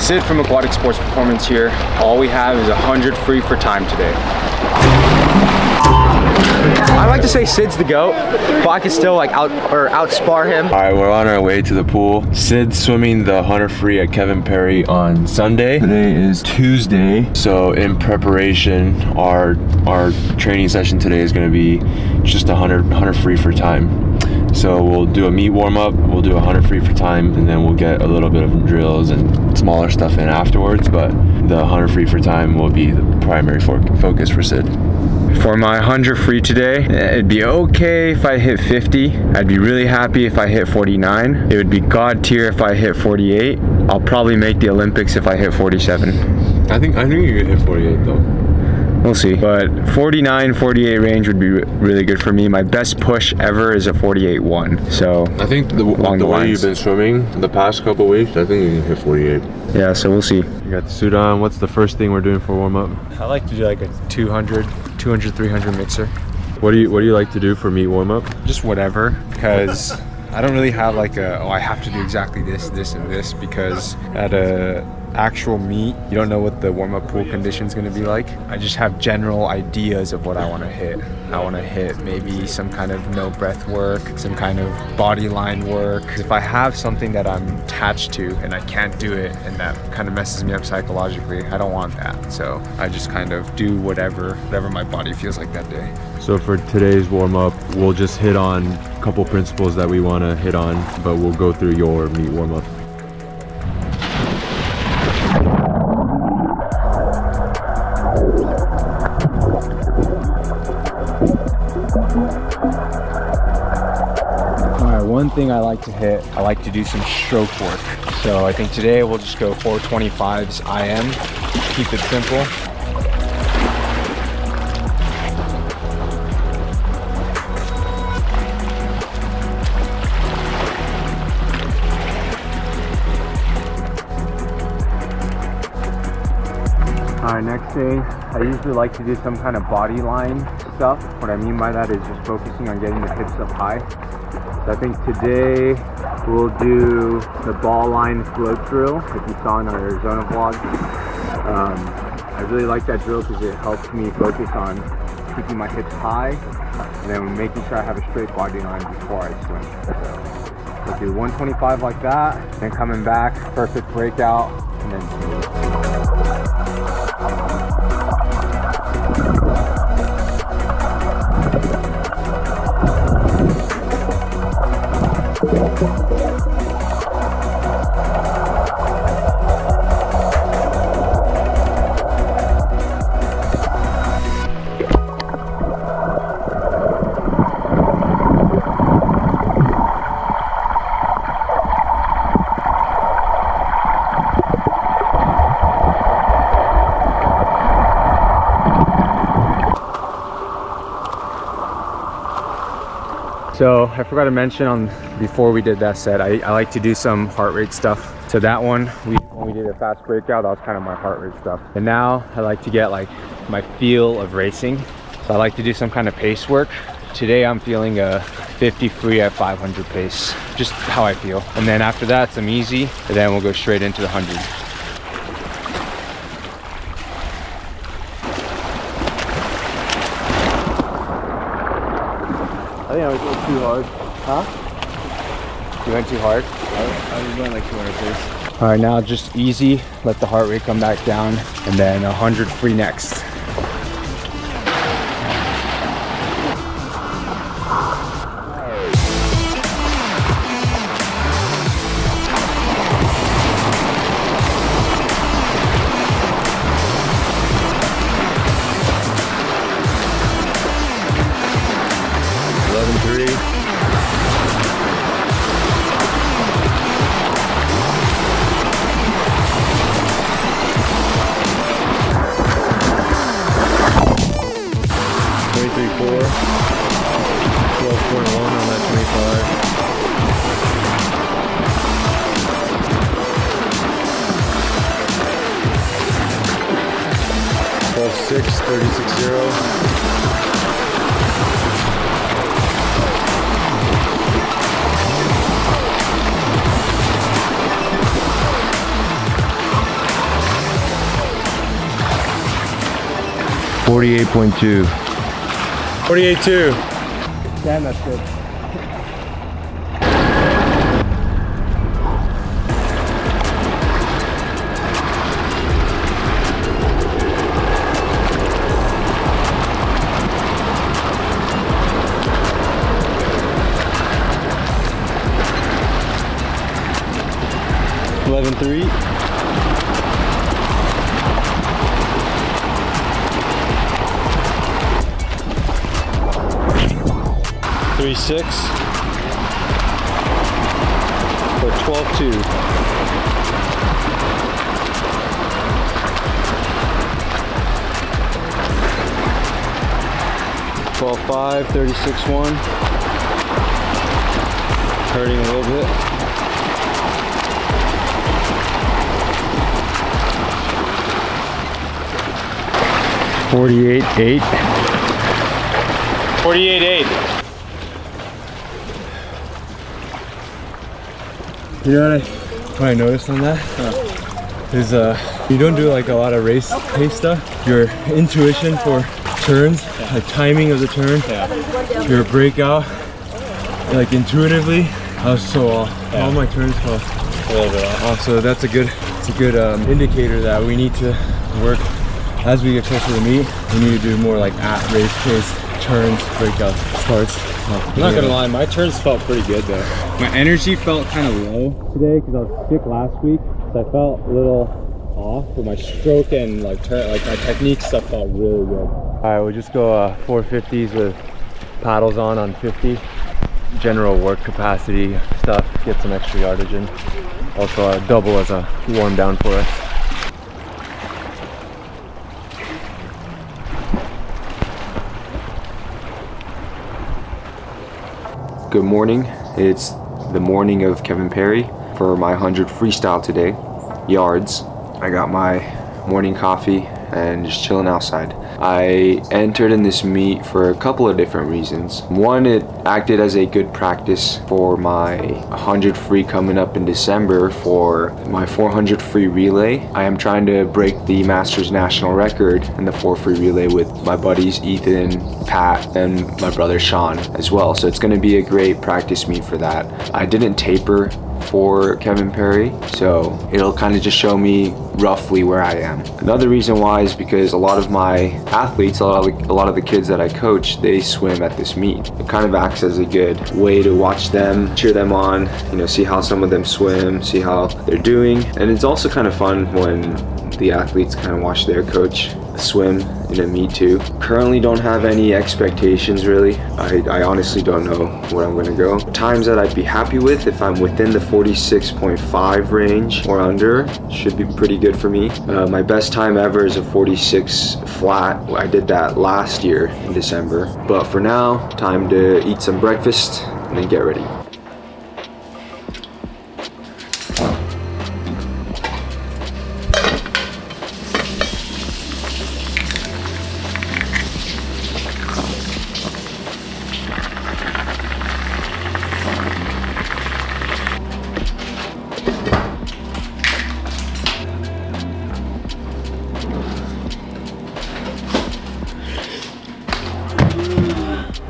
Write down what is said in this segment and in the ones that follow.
Sid from Aquatic Sports Performance here. All we have is 100 free for time today. I like to say Sid's the GOAT, but I can still like outspar him. All right, we're on our way to the pool. Sid's swimming the 100 free at Kevin Perry on Sunday. Today is Tuesday, so in preparation, our training session today is going to be just 100 free for time. So we'll do a meet warm up, we'll do 100 free for time, and then we'll get a little bit of drills and smaller stuff in afterwards, but the 100 free for time will be the primary focus for Sid. For my 100 free today, it'd be okay if I hit 50. I'd be really happy if I hit 49. It would be God tier if I hit 48. I'll probably make the Olympics if I hit 47. I think you could hit 48 though. We'll see, but 49, 48 range would be really good for me. My best push ever is a 48.1. So I think the way you've been swimming the past couple weeks, I think you can hit 48. Yeah, so we'll see. You got the suit on. What's the first thing we're doing for warm up? I like to do like a 200, 300 mixer. What do you like to do for meet warm up? Just whatever, because I don't really have like a, oh, I have to do exactly this, and this, because at a actual meet, you don't know what the warm-up pool condition is going to be like. I just have general ideas of what I want to hit. I want to hit maybe some kind of no breath work, some kind of body line work. If I have something that I'm attached to and I can't do it and that kind of messes me up psychologically, I don't want that. So I just kind of do whatever my body feels like that day. So for today's warm-up, we'll just hit on a couple principles that we want to hit on, but we'll go through your meet warm-up. One thing I like to hit, I like to do some stroke work. So I think today we'll just go 425s IM, keep it simple. All right, next day, I usually like to do some kind of body line stuff. What I mean by that is just focusing on getting the hips up high. So I think today we'll do the ball line float drill, if you saw in our Arizona vlog. I really like that drill because it helps me focus on keeping my hips high and then making sure I have a straight body line before I swim. So we'll do 125 like that, then coming back, perfect breakout, and then smooth. So I forgot to mention before we did that set, I like to do some heart rate stuff. So that one, when we did a fast breakout, that was kind of my heart rate stuff. And now I like to get like my feel of racing. So I like to do some kind of pace work. Today I'm feeling a 50 free at 500 pace, just how I feel. And then after that, some easy, and then we'll go straight into the 100. I think I was going too hard. Huh? You went too hard? I was going like 200 pace. All right, now just easy. Let the heart rate come back down, and then 100 free next. 48.2. 48.2. Damn, that's good. $11.3. 3.6 for 12.2. 12.5, 36.1. Hurting a little bit. 48.8. 48.8. You know what I noticed on that? Is you don't do like a lot of race pace stuff. Your intuition for turns, like timing of the turn, your breakout, like intuitively, I was so off. All my turns felt a little bit off. So that's a good indicator that we need to work as we get closer to the meet. We need to do more like at race pace turns, breakouts, starts. I'm not gonna lie, my turns felt pretty good though. My energy felt kind of low today because I was sick last week, so I felt a little off, but my stroke and like my technique stuff felt really good. All right, we'll just go 450s with paddles on 50. General work capacity stuff, get some extra yardage in. Also a double as a warm down for us. Good morning. It's the morning of Kevin Perry for my 100 freestyle today, yards. I got my morning coffee and just chilling outside. I entered in this meet for a couple of different reasons. One, it acted as a good practice for my 100 free coming up in December for my 400 free relay. I am trying to break the Masters national record in the 4 free relay with my buddies Ethan, Pat, and my brother Sean as well. So it's going to be a great practice meet for that. I didn't taper for Kevin Perry, so it'll kind of just show me roughly where I am. Another reason why is because a lot of my athletes, a lot of the kids that I coach, they swim at this meet. It kind of acts as a good way to watch them, cheer them on, you know, see how some of them swim, see how they're doing. And it's also kind of fun when the athletes kind of watch their coach swim in a meet too. Currently don't have any expectations really. I honestly don't know where I'm gonna go. Times that I'd be happy with, if I'm within the 46.5 range or under, should be pretty good for me. My best time ever is a 46 flat. I did that last year in December. But for now, time to eat some breakfast and then get ready.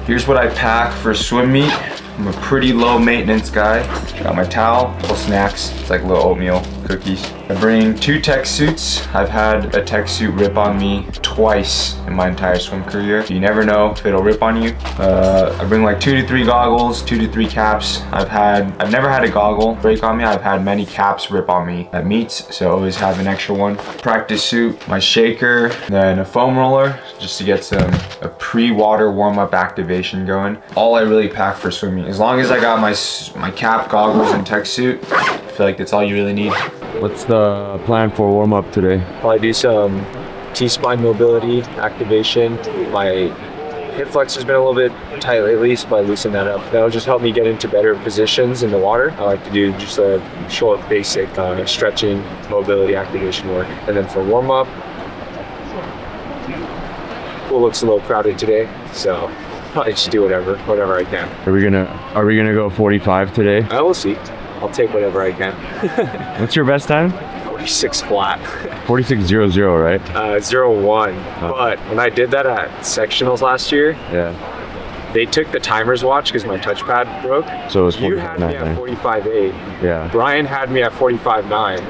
Here's what I pack for swim meet. I'm a pretty low maintenance guy. Got my towel, little snacks. It's like little oatmeal cookies. I bring 2 tech suits. I've had a tech suit rip on me twice in my entire swim career. You never know if it'll rip on you. I bring like 2 to 3 goggles, 2 to 3 caps. I've never had a goggle break on me. I've had many caps rip on me at meets, so I always have an extra one. Practice suit, my shaker, then a foam roller just to get a pre-water warm-up activation going. All I really pack for swimming. As long as I got my cap, goggles, and tech suit, I feel like that's all you really need. What's the plan for warm-up today? Probably do some T-spine mobility activation. My hip flexor's been a little bit tight lately, so I loosen that up. That'll just help me get into better positions in the water. I like to do just a short, basic stretching, mobility activation work. And then for warm-up, pool looks a little crowded today, so probably just do whatever I can. Are we gonna go 45 today? I will see. I'll take whatever I can. What's your best time? 46 flat. 46.00, right? 0-1. But when I did that at sectionals last year, Yeah. they took the timer's watch because my touchpad broke. So it was You had me at 45.8. Yeah. Brian had me at 45.9.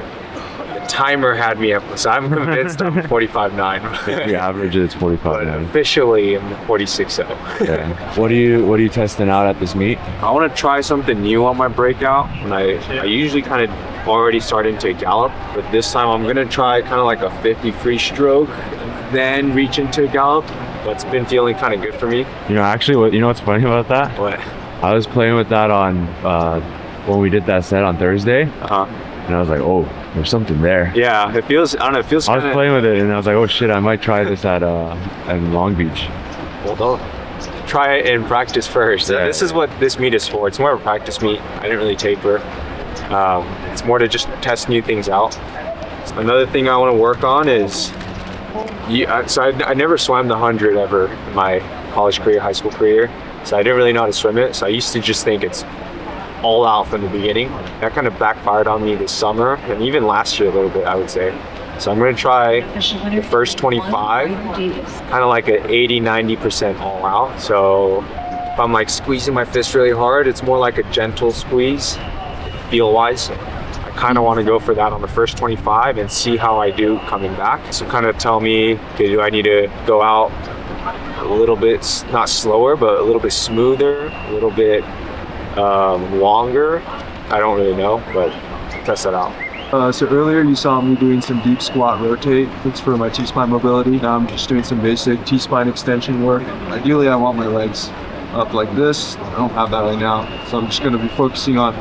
The timer had me at, so I'm convinced I'm 45.9. The average is 45.9. Officially, I'm 46.0. Yeah. What are you testing out at this meet? I want to try something new on my breakout. When I usually kind of already start into a gallop, but this time I'm gonna try kind of like a 50 free stroke, then reach into a gallop. That's been feeling kind of good for me. You know, actually, what's funny about that? What? I was playing with that on when we did that set on Thursday, and I was like, oh, there's something there. Yeah, it feels. I don't know. It feels. I was playing with it, and I was like, oh shit, I might try this at Long Beach. Well, don't try it in practice first. Yeah. This is what this meet is for. It's more of a practice meet. I didn't really taper. It's more to just test new things out. Another thing I want to work on is, I never swam the 100 ever in my college career, high school career. So I didn't really know how to swim it. So I used to just think it's all out from the beginning. That kind of backfired on me this summer and even last year a little bit, I would say. So I'm going to try the first 25, kind of like an 80-90% all out. So if I'm like squeezing my fist really hard, it's more like a gentle squeeze, feel-wise. I kind of want to go for that on the first 25 and see how I do coming back. So kind of tell me, okay, do I need to go out a little bit, not slower, but a little bit smoother, a little bit longer? I don't really know, but test that out. So earlier you saw me doing some deep squat rotate. That's for my T-spine mobility. Now I'm just doing some basic T-spine extension work. Ideally I want my legs up like this. I don't have that right now. So I'm just going to be focusing on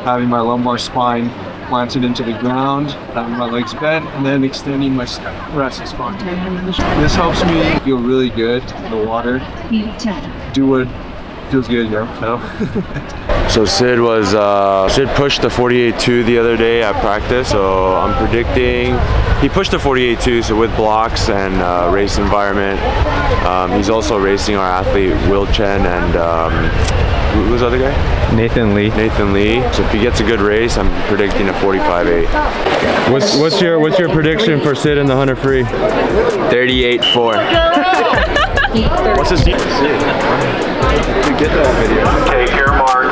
having my lumbar spine planted into the ground, having my legs bent, and then extending my thoracic spine. This helps me feel really good in the water. Do what feels good, you know? So Sid pushed the 48.2 the other day at practice. So I'm predicting he pushed the 48.2. So with blocks and race environment, he's also racing our athlete Will Chen and who's the other guy? Nathan Lee. So if he gets a good race, I'm predicting a 45.8. What's your prediction for Sid in the 100 free? 38.4. What's his seat? Get that video. Okay, here mark.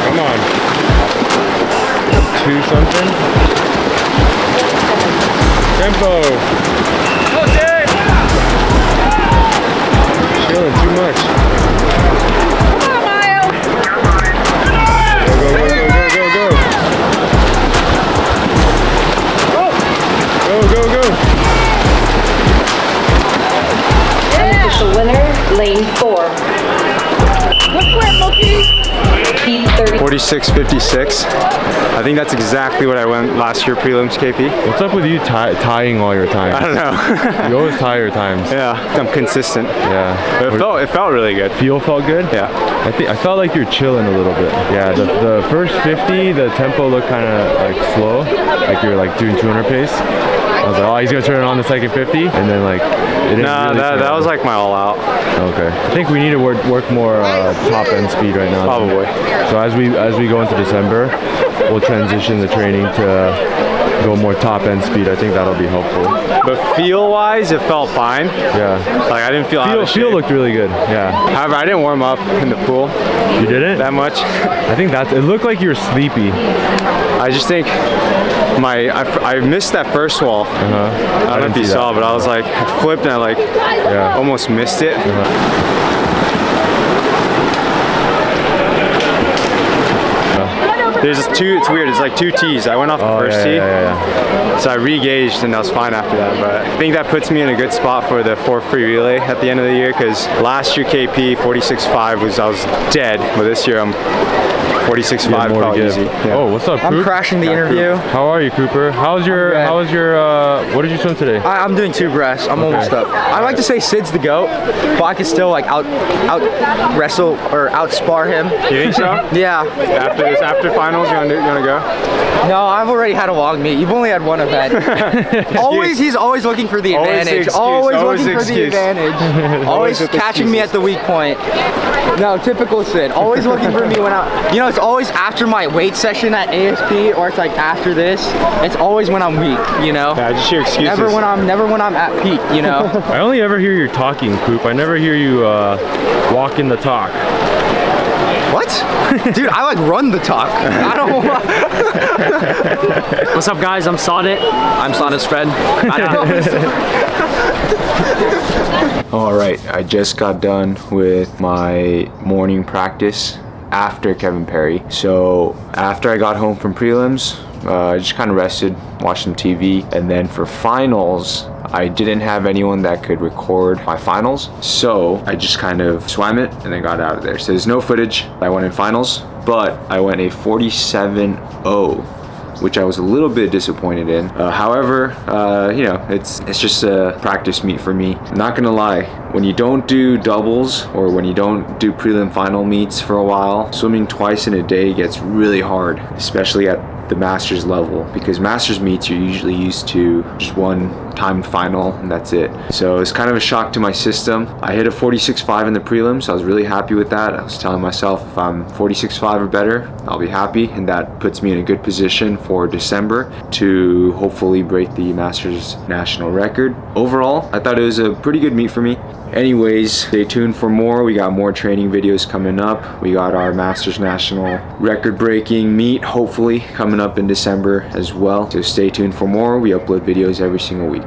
Come on. 2 something. Tempo. Chilling too much. Come on, Miles. Go, go, go, go, go, go, go. Go, go, go. Unofficial winner, lane 4. Good work, Mookie. 46.56. I think that's exactly what I went last year prelims, KP. What's up with you tying all your times? I don't know. You always tie your times. Yeah, I'm consistent. Yeah. But it felt really good. Feel felt good? Yeah. I felt like you're chilling a little bit. Yeah, the first 50, the tempo looked kind of like slow, like you're like doing 200 pace. I was like, oh, he's gonna turn it on the second 50, and then like it didn't Nah, really that was like my all out. Okay. I think we need to work more top end speed right now. Probably. So as we go into December, we'll transition the training to go more top end speed. I think that'll be helpful. But feel wise, it felt fine. Yeah. Like I didn't feel out of shape. Feel looked really good. Yeah. However, I didn't warm up in the pool. You didn't? That much. I think it looked like you were sleepy. I just think I missed that first wall. I don't know if you saw, but I was like, I flipped and I like almost missed it. There's two, it's weird, it's like two tees. I went off the first tee, so I re-gauged and I was fine after that. But I think that puts me in a good spot for the 4 free relay at the end of the year, because last year KP 46.5 was, I was dead, but this year I'm 46.5 felt easy. Yeah. Oh, what's up, Coop? I'm crashing the interview. How are you, Cooper? How's your what did you swim today? I'm doing 2 breasts. I'm almost up. I like to say Sid's the GOAT, but I can still like out wrestle or outspar him. You think so? Yeah. After finals, you wanna go? No, I've already had a long meet. You've only had one event. He's always looking for the advantage. Always looking for the advantage. Always catching me at the weak point. No, typical Sid. Always looking for me when you know, it's always after my weight session at ASP, or it's like after this. It's always when I'm weak, you know? Yeah, just your excuses. Never when I'm at peak, you know? I only ever hear you talking, Coop. I never hear you walking the talk. What? Dude, I like run the talk. I don't want... What's up, guys? I'm Sonnet. I'm Sonnet's friend. All right, I just got done with my morning practice after Kevin Perry. So after I got home from prelims, I just kind of rested, watched some TV, and then for finals, I didn't have anyone that could record my finals, so I just kind of swam it and then got out of there. So there's no footage. I went in finals, but I went a 47.0, which I was a little bit disappointed in. However, you know, it's just a practice meet for me. I'm not gonna lie, when you don't do doubles or when you don't do prelim final meets for a while, swimming twice in a day gets really hard, especially at the masters level, because masters meets you're usually used to just one timed final and that's it. So it's kind of a shock to my system. I hit a 46.5 in the prelims, so I was really happy with that. I was telling myself if I'm 46.5 or better, I'll be happy, and that puts me in a good position for December to hopefully break the masters national record. Overall, I thought it was a pretty good meet for me. Anyways, stay tuned for more. We got more training videos coming up. We got our Masters National record-breaking meet, hopefully, coming up in December as well. So stay tuned for more. We upload videos every single week.